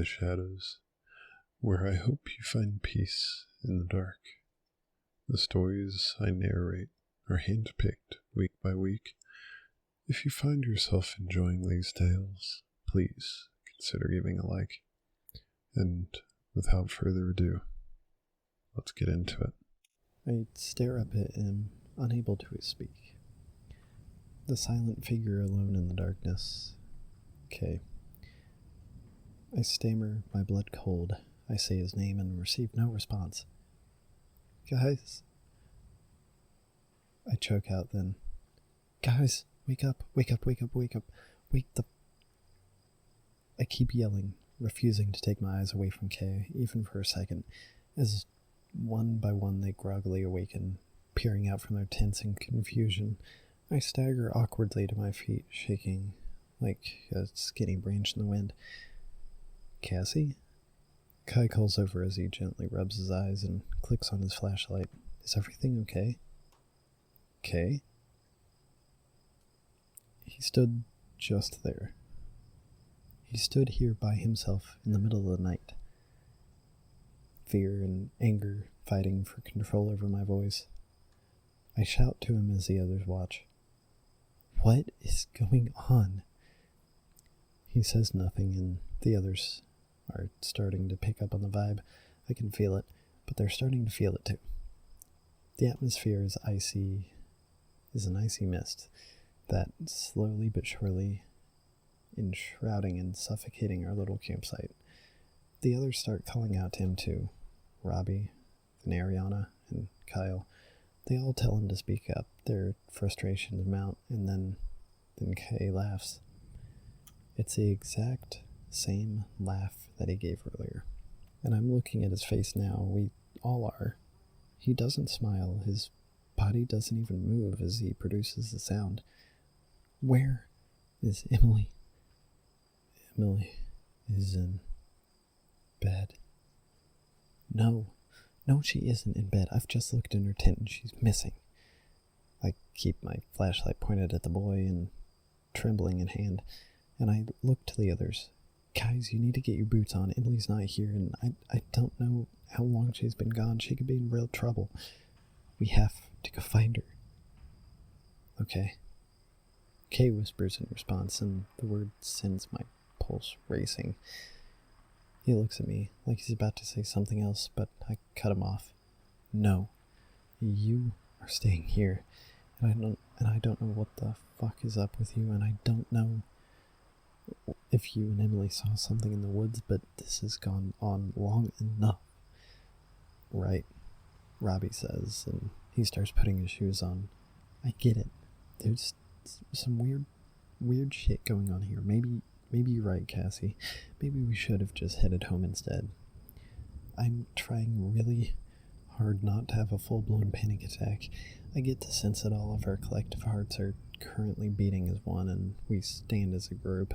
the shadows, where I hope you find peace in the dark. The stories I narrate are handpicked week by week. If you find yourself enjoying these tales, please consider giving a like. And without further ado, let's get into it. I stare up at him, unable to speak. The silent figure alone in the darkness. Okay. I stammer, my blood cold. I say his name and receive no response. Guys. I choke out then. Guys, wake up, wake up, wake up, wake up. Wake the... I keep yelling, refusing to take my eyes away from Kay, even for a second, as one by one they groggily awaken, peering out from their tents in confusion. I stagger awkwardly to my feet, shaking like a skinny branch in the wind. Cassie? Kai calls over as he gently rubs his eyes and clicks on his flashlight. Is everything okay? Kay? He stood just there. He stood here by himself in the middle of the night. Fear and anger fighting for control over my voice. I shout to him as the others watch. What is going on? He says nothing, and the others are starting to pick up on the vibe. I can feel it, but they're starting to feel it too. The atmosphere is an icy mist that slowly but surely enshrouding and suffocating our little campsite. The others start calling out to him too. Robbie, and Ariana, and Kyle. They all tell him to speak up. Their frustrations mount, and then Kay laughs. It's the exact same laugh that he gave earlier. And I'm looking at his face now. We all are. He doesn't smile. His body doesn't even move as he produces the sound. Where is Emily? Emily is in bed. No, she isn't in bed. I've just looked in her tent and she's missing. I keep my flashlight pointed at the boy and trembling in hand, and I look to the others. Guys, you need to get your boots on. Emily's not here, and I don't know how long she's been gone. She could be in real trouble. We have to go find her. Okay. Kay whispers in response, and the word sends my pulse racing. He looks at me like he's about to say something else, but I cut him off. No, you are staying here, and I don't know what the fuck is up with you, and I don't know if you and Emily saw something in the woods, but this has gone on long enough. Right, Robbie says, and he starts putting his shoes on. I get it. There's some weird shit going on here. Maybe you're right, Cassie. Maybe we should have just headed home instead. I'm trying really hard not to have a full-blown panic attack. I get the sense that all of our collective hearts are currently beating as one, and we stand as a group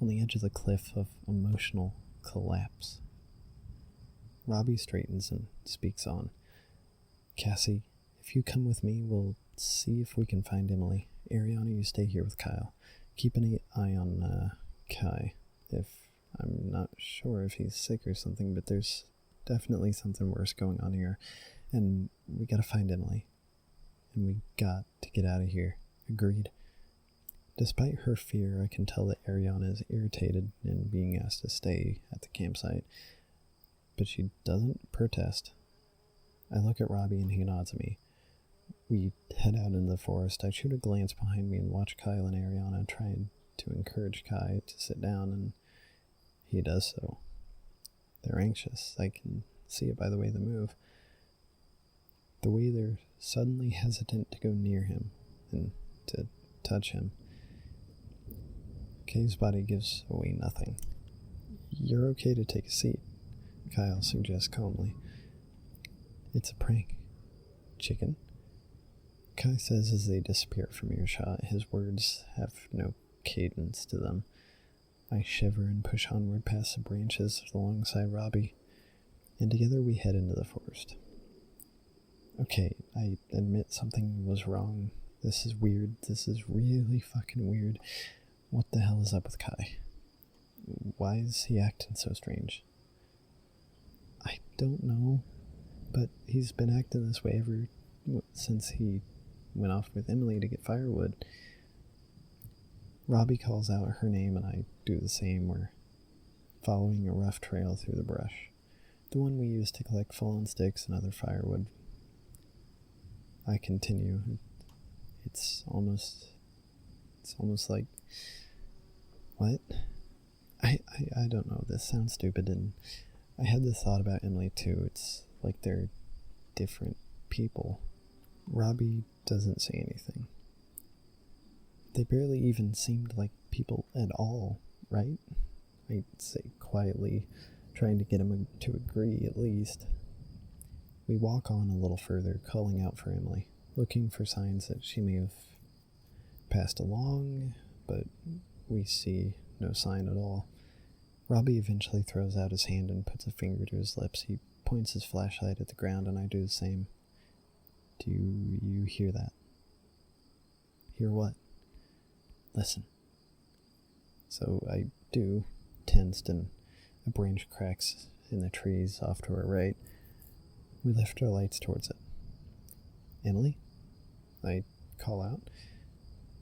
on the edge of the cliff of emotional collapse. Robbie straightens and speaks on. Cassie, if you come with me, we'll see if we can find Emily. Ariana, you stay here with Kyle. Keep an eye on Kai. I'm not sure if he's sick or something, but there's definitely something worse going on here, and we gotta find Emily. And we got to get out of here. Agreed. Despite her fear, I can tell that Ariana is irritated in being asked to stay at the campsite, but she doesn't protest. I look at Robbie and he nods at me. We head out into the forest. I shoot a glance behind me and watch Kyle and Ariana trying to encourage Kai to sit down, and he does so. They're anxious. I can see it by the way they move. The way they're suddenly hesitant to go near him and to touch him. Kay's body gives away nothing. You're okay to take a seat, Kyle suggests calmly. It's a prank. Chicken? Kai says as they disappear from earshot. His words have no cadence to them. I shiver and push onward past the branches alongside Robbie, and together we head into the forest. Okay, I admit something was wrong. This is weird. This is really fucking weird. What the hell is up with Kai? Why is he acting so strange? I don't know, but he's been acting this way ever since he went off with Emily to get firewood. Robbie calls out her name and I do the same. We're following a rough trail through the brush, the one we used to collect fallen sticks and other firewood. I continue. It's almost like, what? I don't know, this sounds stupid, and I had this thought about Emily too. It's like they're different people. Robbie doesn't say anything. They barely even seemed like people at all, right? I'd say quietly, trying to get him to agree at least. We walk on a little further, calling out for Emily, looking for signs that she may have passed along, but we see no sign at all. Robbie eventually throws out his hand and puts a finger to his lips. He points his flashlight at the ground, and I do the same. Do you hear that? Hear what? Listen. So I do, tensed, and a branch cracks in the trees off to our right. We lift our lights towards it. Emily? I call out.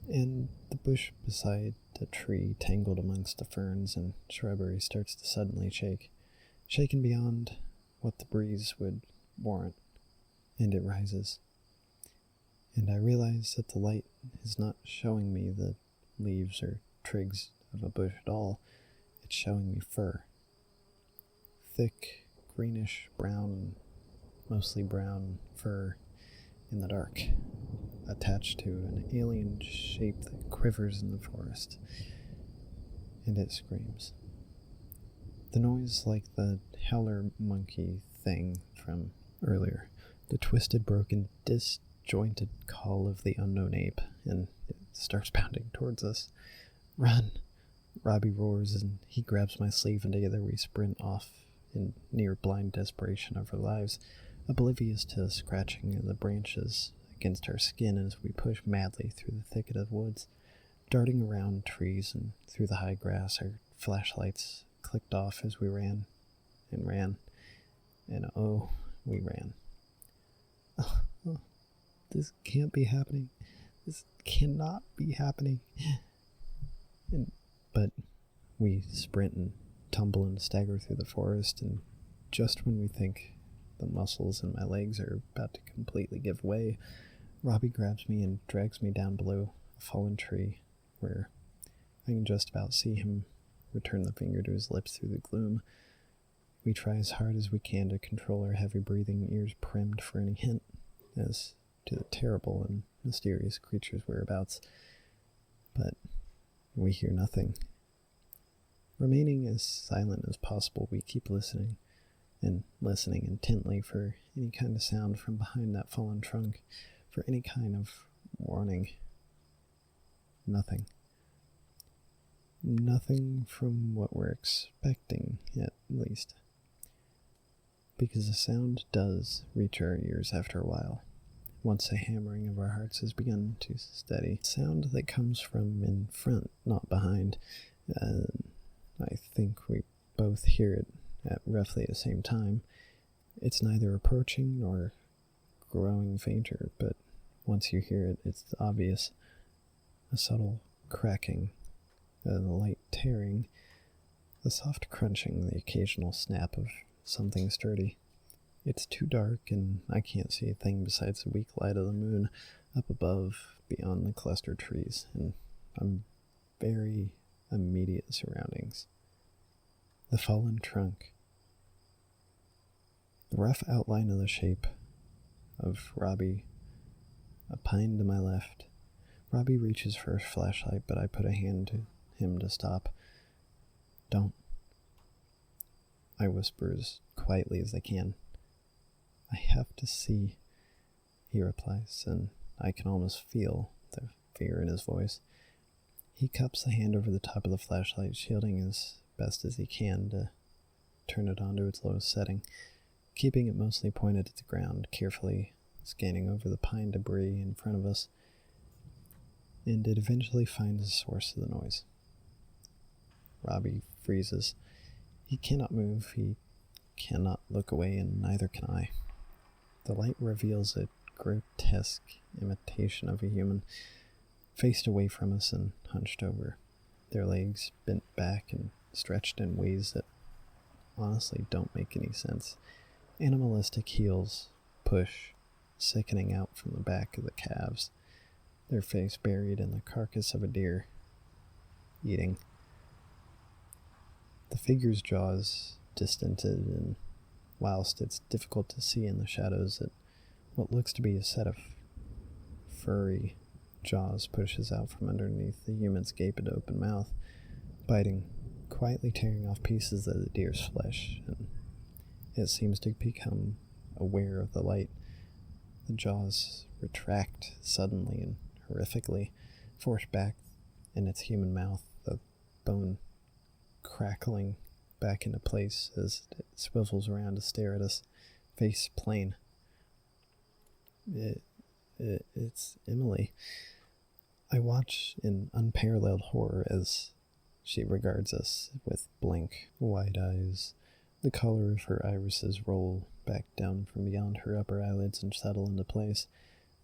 And the bush beside the tree, tangled amongst the ferns and shrubbery, starts to suddenly shake, shaken beyond what the breeze would warrant, and it rises. And I realize that the light is not showing me the leaves or twigs of a bush at all. It's showing me fur. Thick, greenish, brown, mostly brown fur in the dark, attached to an alien shape that quivers in the forest, and it screams. The noise like the howler monkey thing from earlier, the twisted, broken, disjointed call of the unknown ape, and it starts pounding towards us. Run! Robbie roars, and he grabs my sleeve, and together we sprint off in near blind desperation of our lives, oblivious to the scratching of the branches against our skin as we push madly through the thicket of woods, darting around trees and through the high grass. Our flashlights clicked off as we ran, and oh, we ran. Oh, this can't be happening. This cannot be happening. But we sprint and tumble and stagger through the forest, and just when we think the muscles in my legs are about to completely give way, Robbie grabs me and drags me down below a fallen tree, where I can just about see him return the finger to his lips through the gloom. We try as hard as we can to control our heavy breathing, ears primed for any hint as to the terrible and mysterious creature's whereabouts, but we hear nothing. Remaining as silent as possible, we keep listening, and listening intently for any kind of sound from behind that fallen trunk, for any kind of warning. Nothing. Nothing from what we're expecting, at least. Because the sound does reach our ears after a while, once the hammering of our hearts has begun to steady. Sound that comes from in front, not behind. I think we both hear it at roughly the same time. It's neither approaching nor growing fainter, but once you hear it, it's obvious. A subtle cracking, the light tearing, the soft crunching, the occasional snap of something sturdy. It's too dark, and I can't see a thing besides the weak light of the moon up above beyond the clustered trees, and I'm very immediate surroundings. The fallen trunk. The rough outline of the shape of Robbie, a pine to my left. Robbie reaches for his flashlight, but I put a hand to him to stop. Don't. I whisper as quietly as I can. I have to see, he replies, and I can almost feel the fear in his voice. He cups the hand over the top of the flashlight, shielding as best as he can to turn it on to its lowest setting, keeping it mostly pointed at the ground, carefully scanning over the pine debris in front of us, and it eventually finds the source of the noise. Robbie freezes. He cannot move, he cannot look away, and neither can I. The light reveals a grotesque imitation of a human, faced away from us and hunched over, their legs bent back and stretched in ways that honestly don't make any sense. Animalistic heels push, sickening out from the back of the calves, their face buried in the carcass of a deer, eating. The figure's jaws distended, and whilst it's difficult to see in the shadows that what looks to be a set of furry jaws pushes out from underneath the human's gaping open mouth, biting, quietly tearing off pieces of the deer's flesh, and it seems to become aware of the light. The jaws retract suddenly and horrifically, forced back in its human mouth, the bone crackling back into place as it swivels around to stare at us, face plain. It's Emily. I watch in unparalleled horror as she regards us with blank, wide eyes. The color of her irises roll back down from beyond her upper eyelids and settle into place.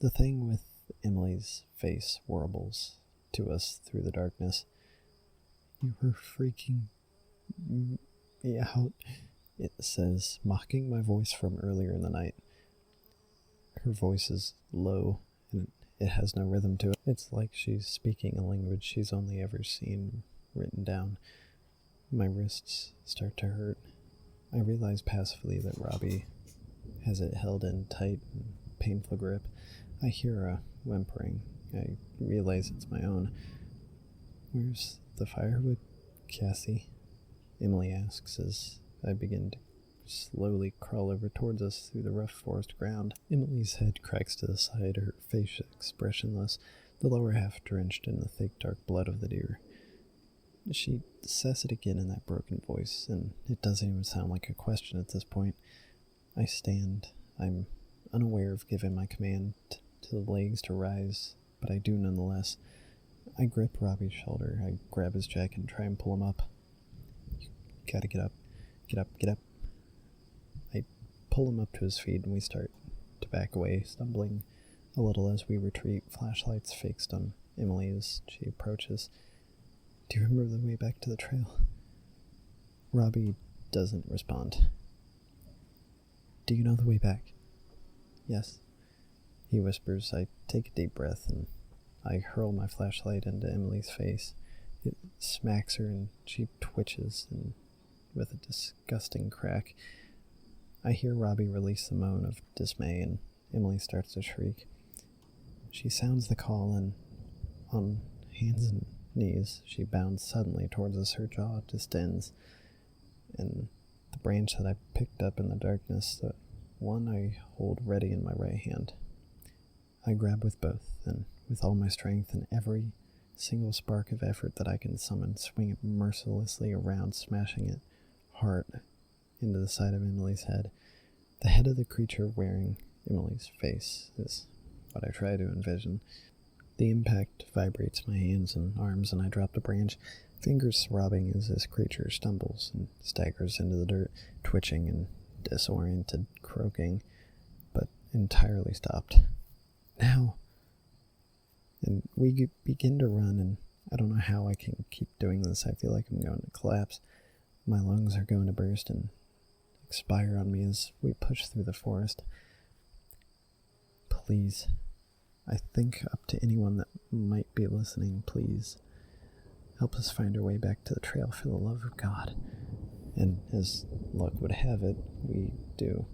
The thing with Emily's face warbles to us through the darkness. "You were freaking me out," it says, mocking my voice from earlier in the night. Her voice is low, and it has no rhythm to it. It's like she's speaking a language she's only ever seen written down. My wrists start to hurt. I realize passively that Robbie has it held in tight and painful grip. I hear a whimpering. I realize it's my own. "Where's the firewood, Cassie?" Emily asks as I begin to slowly crawl over towards us through the rough forest ground. Emily's head cracks to the side, her face expressionless, the lower half drenched in the thick dark blood of the deer. She says it again in that broken voice, and it doesn't even sound like a question at this point. I stand. I'm unaware of giving my command to the legs to rise, but I do nonetheless. I grip Robbie's shoulder. I grab his jacket and try and pull him up. "You gotta get up. Get up, get up." I pull him up to his feet, and we start to back away, stumbling a little as we retreat, flashlights fixed on Emily as she approaches. "Do you remember the way back to the trail?" Robbie doesn't respond. "Do you know the way back?" "Yes," he whispers. I take a deep breath, and I hurl my flashlight into Emily's face. It smacks her, and she twitches, and with a disgusting crack, I hear Robbie release the moan of dismay, and Emily starts to shriek. She sounds the call, and on hands and knees, she bounds suddenly towards us, her jaw distends, and the branch that I picked up in the darkness, the one I hold ready in my right hand, I grab with both, and with all my strength and every single spark of effort that I can summon, swing it mercilessly around, smashing it hard into the side of Emily's head. The head of the creature wearing Emily's face is what I try to envision. The impact vibrates my hands and arms, and I drop the branch, fingers throbbing as this creature stumbles and staggers into the dirt, twitching and disoriented, croaking, but entirely stopped. "Now!" And we begin to run, and I don't know how I can keep doing this. I feel like I'm going to collapse. My lungs are going to burst and expire on me as we push through the forest. "Please, I think up to anyone that might be listening, please, help us find our way back to the trail for the love of God." And as luck would have it, we do.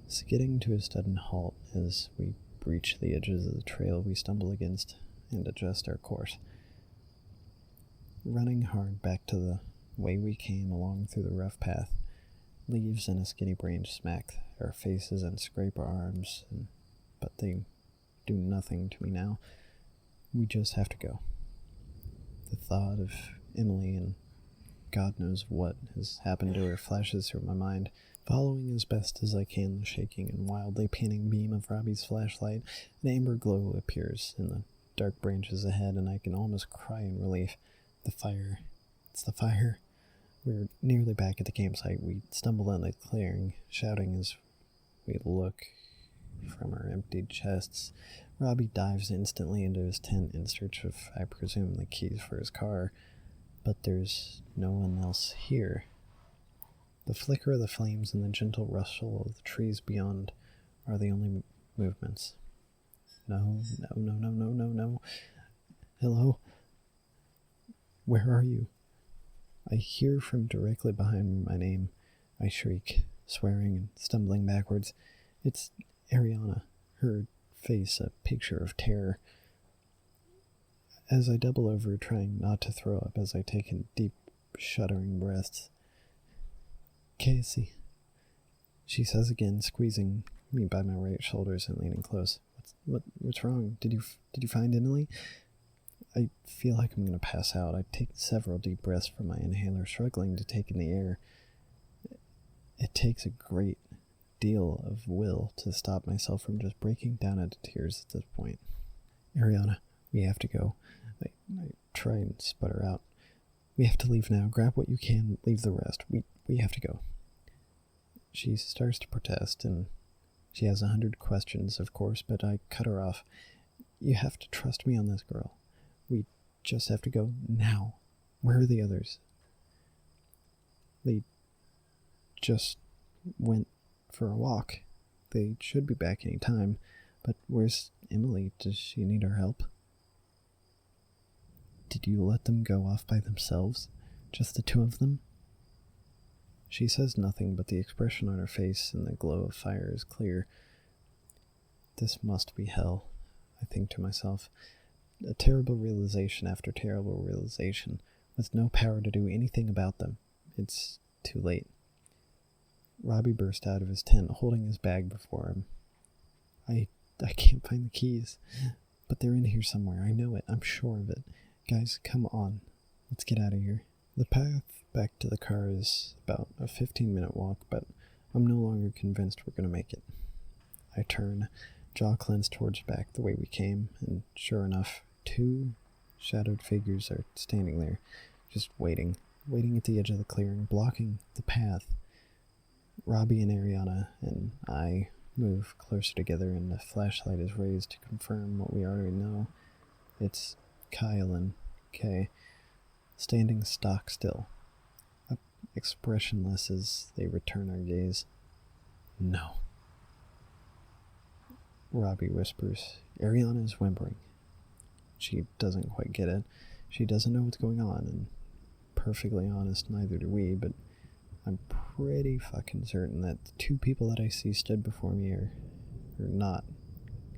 Skidding to a sudden halt as we breach the edges of the trail we stumble against and adjust our course. Running hard back to the way we came along through the rough path, leaves and a skinny branch smack our faces and scrape our arms, but they do nothing to me now. We just have to go. The thought of Emily and God knows what has happened to her flashes through my mind. Following as best as I can the shaking and wildly panning beam of Robbie's flashlight, an amber glow appears in the dark branches ahead, and I can almost cry in relief. The fire It's the fire. We're nearly back at the campsite. We stumble in the clearing, shouting as we look from our emptied chests. Robbie dives instantly into his tent in search of, I presume, the keys for his car, but there's no one else here. The flicker of the flames and the gentle rustle of the trees beyond are the only movements. No. Hello? Where are you? I hear from directly behind me my name. I shriek, swearing and stumbling backwards. It's Ariana, her face a picture of terror. As I double over, trying not to throw up as I take in deep, shuddering breaths. Casey, she says again, squeezing me by my right shoulders and leaning close. What's wrong? Did you find Emily? I feel like I'm going to pass out. I take several deep breaths from my inhaler, struggling to take in the air. It takes a great deal of will to stop myself from just breaking down into tears at this point. Ariana, we have to go. I try and sputter out. We have to leave now. Grab what you can, leave the rest. We have to go. She starts to protest, and she has 100 questions, of course, but I cut her off. You have to trust me on this, girl. We just have to go now. Where are the others? They just went for a walk. They should be back any time, but where's Emily? Does she need our help? Did you let them go off by themselves? Just the two of them? She says nothing, but the expression on her face and the glow of fire is clear. This must be hell, I think to myself. A terrible realization after terrible realization, with no power to do anything about them. It's too late. Robbie burst out of his tent, holding his bag before him. I can't find the keys, but they're in here somewhere. I know it. I'm sure of it. Guys, come on. Let's get out of here. The path back to the car is about a 15-minute walk, but I'm no longer convinced we're going to make it. I turn, jaw clenched towards back the way we came, and sure enough, 2 shadowed figures are standing there, just waiting at the edge of the clearing, blocking the path. Robbie and Ariana and I move closer together, and the flashlight is raised to confirm what we already know. It's Kyle and Kay, standing stock still, expressionless as they return our gaze. No. Robbie whispers. Ariana is whimpering. She doesn't quite get it. She doesn't know what's going on, and perfectly honest, neither do we, but I'm pretty fucking certain that the 2 people that I see stood before me are not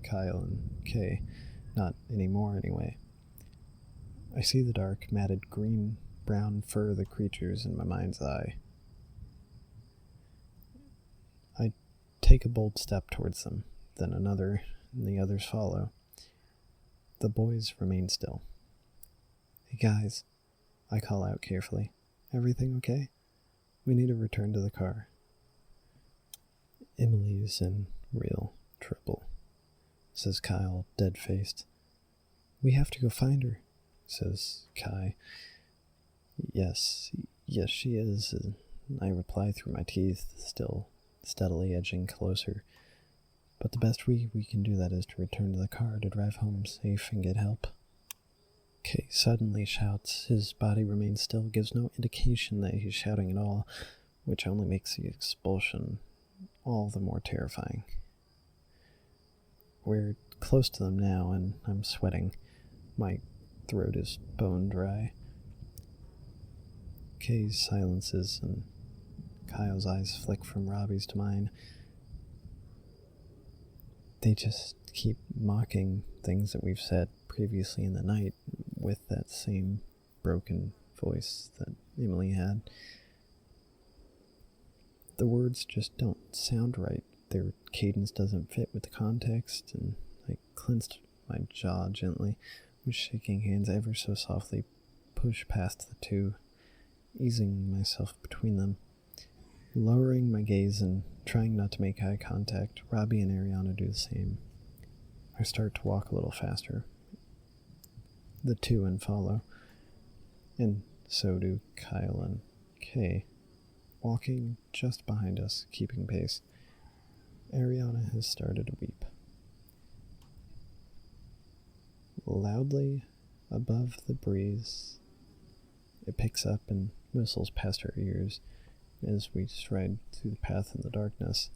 Kyle and Kay. Not anymore, anyway. I see the dark, matted green-brown fur of the creatures in my mind's eye. I take a bold step towards them, then another, and the others follow. The boys remain still. Hey guys, I call out carefully. Everything okay? We need to return to the car. Emily's in real trouble, says Kyle, dead-faced. We have to go find her, says Kai. Yes, she is, I reply through my teeth, still steadily edging closer. But the best we can do that is to return to the car to drive home safe and get help. Kay suddenly shouts. His body remains still, gives no indication that he's shouting at all, which only makes the expulsion all the more terrifying. We're close to them now, and I'm sweating. My throat is bone dry. Kay silences, and Kyle's eyes flick from Robbie's to mine. They just keep mocking things that we've said previously in the night with that same broken voice that Emily had. The words just don't sound right. Their cadence doesn't fit with the context, and I clenched my jaw gently, with shaking hands ever so softly, push past the 2, easing myself between them. Lowering my gaze and trying not to make eye contact, Robbie and Ariana do the same. I start to walk a little faster. The 2 and follow. And So do Kyle and Kay, walking just behind us, keeping pace. Ariana has started to weep. Loudly above the breeze, it picks up and whistles past our ears as we stride through the path in the darkness.